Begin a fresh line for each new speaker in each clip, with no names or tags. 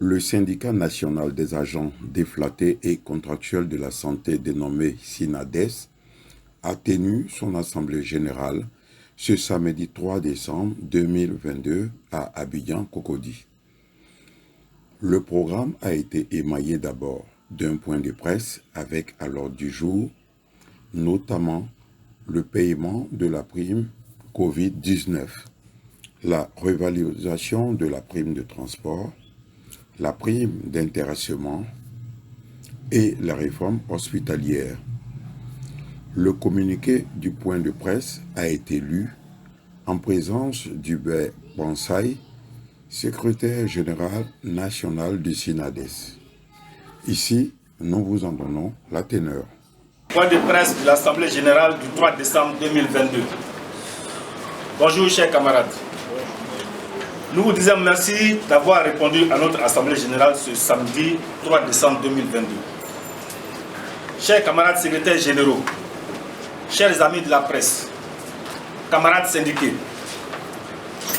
Le syndicat national des agents déflatés et contractuels de la santé dénommé SYNADES a tenu son assemblée générale ce samedi 3 décembre 2022 à Abidjan-Cocody. Le programme a été émaillé d'abord d'un point de presse avec à l'ordre du jour notamment le paiement de la prime Covid-19, la revalorisation de la prime de transport, la prime d'intéressement et la réforme hospitalière. Le communiqué du point de presse a été lu en présence d'Hubert Bonsaï, secrétaire général national du SYNADES. Ici, nous vous en donnons la teneur.
Point de presse de l'Assemblée générale du 3 décembre 2022. Bonjour chers camarades. Nous vous disons merci d'avoir répondu à notre Assemblée générale ce samedi 3 décembre 2022. Chers camarades secrétaires généraux, chers amis de la presse, camarades syndiqués,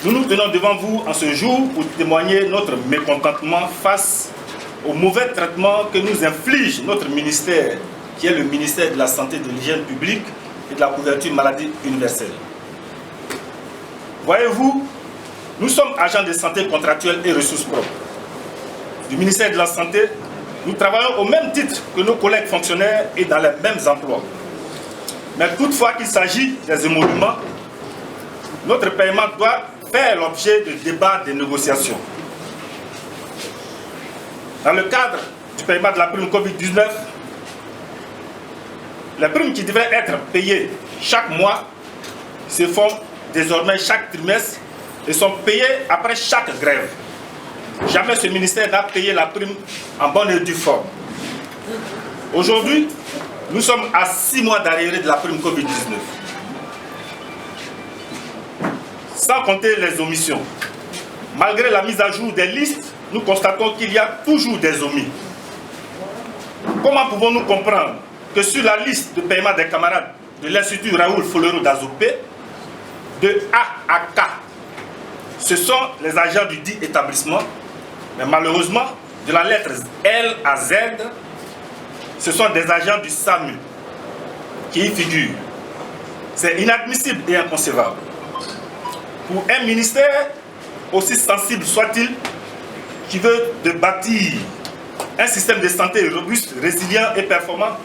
nous nous tenons devant vous en ce jour pour témoigner notre mécontentement face au mauvais traitement que nous inflige notre ministère, qui est le ministère de la Santé, de l'Hygiène publique et de la couverture maladie universelle. Voyez-vous, nous sommes agents de santé contractuels et ressources propres. Du ministère de la Santé, nous travaillons au même titre que nos collègues fonctionnaires et dans les mêmes emplois. Mais toutefois qu'il s'agit des émoluments, notre paiement doit faire l'objet de débats, de négociations. Dans le cadre du paiement de la prime Covid-19, les primes qui devraient être payées chaque mois se font désormais chaque trimestre et sont payées après chaque grève. Jamais ce ministère n'a payé la prime en bonne et due forme. Aujourd'hui, nous sommes à 6 mois d'arriéré de la prime Covid-19. Sans compter les omissions. Malgré la mise à jour des listes, nous constatons qu'il y a toujours des omis. Comment pouvons-nous comprendre que sur la liste de paiement des camarades de l'Institut Raoul Folero d'Azopé, de A à K, ce sont les agents du dit établissement, mais malheureusement, de la lettre L à Z, ce sont des agents du SAMU qui y figurent. C'est inadmissible et inconcevable. Pour un ministère, aussi sensible soit-il, qui veut de bâtir un système de santé robuste, résilient et performant,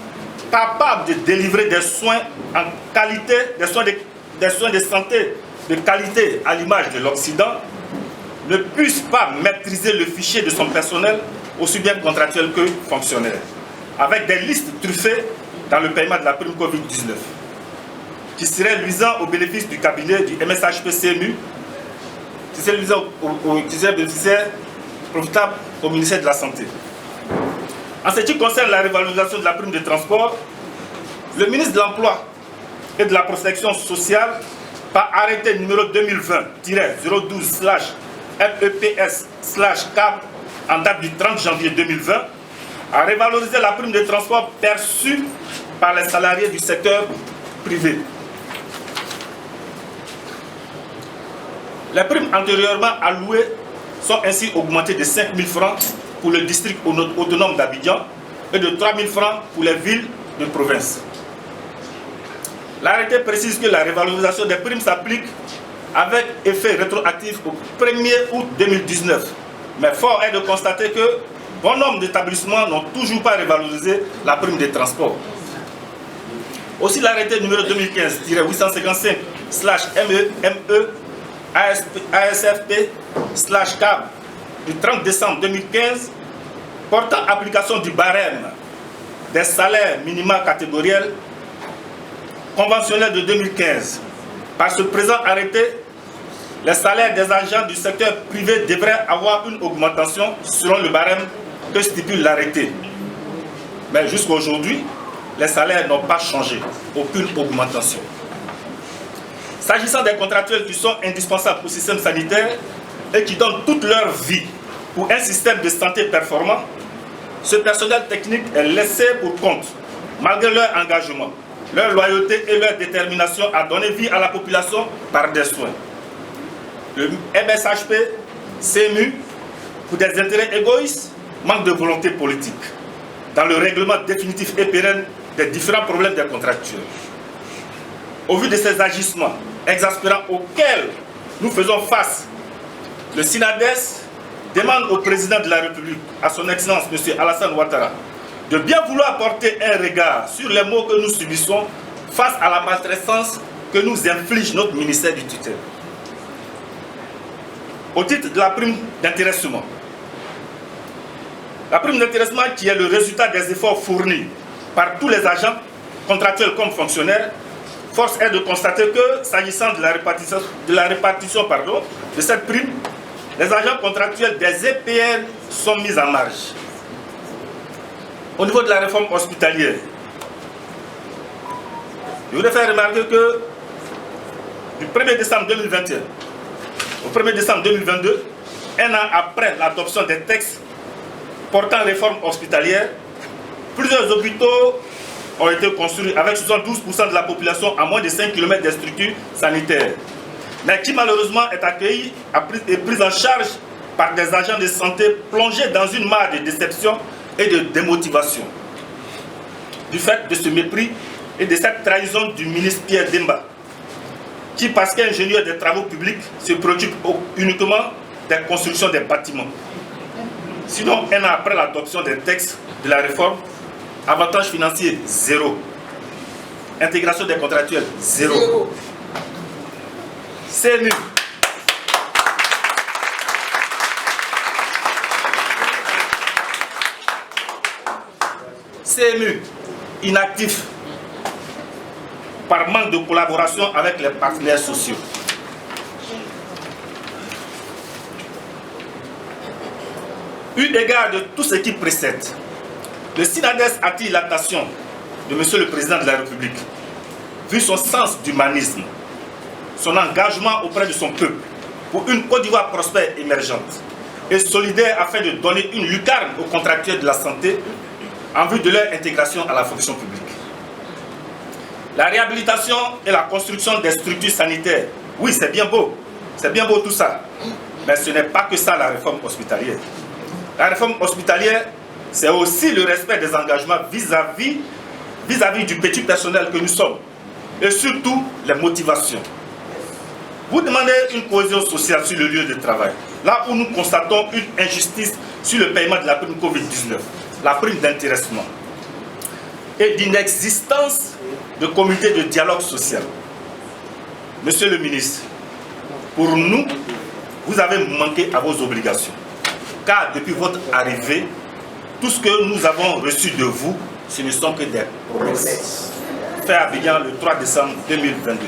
capable de délivrer des soins en qualité, des soins de santé de qualité à l'image de l'Occident, ne puisse pas maîtriser le fichier de son personnel, aussi bien contractuel que fonctionnaire, avec des listes truffées dans le paiement de la prime Covid-19, qui serait luisant au bénéfice du cabinet du MSHP-CMU, qui serait bénéficiaire profitable au ministère de la Santé. En ce qui concerne la revalorisation de la prime de transport, le ministre de l'Emploi et de la Protection sociale, par arrêté numéro 2020-012/MEPS/CAP en date du 30 janvier 2020, a revalorisé la prime de transport perçue par les salariés du secteur privé. Les primes antérieurement allouées sont ainsi augmentées de 5 000 francs pour le district autonome d'Abidjan et de 3 000 francs pour les villes de province. L'arrêté précise que la revalorisation des primes s'applique avec effet rétroactif au 1er août 2019. Mais fort est de constater que bon nombre d'établissements n'ont toujours pas revalorisé la prime de transport. Aussi l'arrêté numéro 2015-855/MEME-ASFP/CAB du 30 décembre 2015 portant application du barème des salaires minima catégoriels conventionnels de 2015. Par ce présent arrêté, les salaires des agents du secteur privé devraient avoir une augmentation selon le barème que stipule l'arrêté. Mais jusqu'à aujourd'hui, les salaires n'ont pas changé, aucune augmentation. S'agissant des contractuels qui sont indispensables au système sanitaire et qui donnent toute leur vie pour un système de santé performant, ce personnel technique est laissé pour compte, malgré leur engagement, leur loyauté et leur détermination à donner vie à la population par des soins. Le MSHP, CMU, pour des intérêts égoïstes, manque de volonté politique dans le règlement définitif et pérenne des différents problèmes des contractuels. Au vu de ces agissements exaspérants auxquels nous faisons face, le SYNADES demande au président de la République, à son Excellence M. Alassane Ouattara, de bien vouloir porter un regard sur les maux que nous subissons face à la maltraitance que nous inflige notre ministère du tutelle. Au titre de la prime d'intéressement. La prime d'intéressement qui est le résultat des efforts fournis par tous les agents, contractuels comme fonctionnaires, force est de constater que, s'agissant de la répartition de cette prime, les agents contractuels des EPR sont mis en marge. Au niveau de la réforme hospitalière, je voudrais faire remarquer que du 1er décembre 2021 au 1er décembre 2022, un an après l'adoption des textes portant réforme hospitalière, plusieurs hôpitaux ont été construits avec 72% de la population à moins de 5 km des structures sanitaires, mais qui malheureusement est accueilli et pris en charge par des agents de santé plongés dans une mare de déception et de démotivation. Du fait de ce mépris et de cette trahison du ministre Pierre Demba, qui, parce qu'ingénieur des travaux publics, se préoccupe uniquement des constructions des bâtiments. Sinon, un an après l'adoption des textes de la réforme, avantage financier, zéro. Intégration des contractuels, zéro. CMU. CMU, inactif, par manque de collaboration avec les partenaires sociaux. Eu égard de tout ce qui précède, le SYNADES attire l'attention de M. le Président de la République, vu son sens d'humanisme, son engagement auprès de son peuple pour une Côte d'Ivoire prospère, émergente et solidaire afin de donner une lucarne aux contractuels de la santé en vue de leur intégration à la fonction publique. La réhabilitation et la construction des structures sanitaires, oui, c'est bien beau tout ça, mais ce n'est pas que ça la réforme hospitalière. La réforme hospitalière, c'est aussi le respect des engagements vis-à-vis du petit personnel que nous sommes, et surtout les motivations. Vous demandez une cohésion sociale sur le lieu de travail, là où nous constatons une injustice sur le paiement de la prime Covid-19, la prime d'intéressement, et d'inexistence de comité de dialogue social. Monsieur le ministre, pour nous, vous avez manqué à vos obligations, car depuis votre arrivée, tout ce que nous avons reçu de vous, ce ne sont que des promesses. Fait à Abidjan le 3 décembre 2022.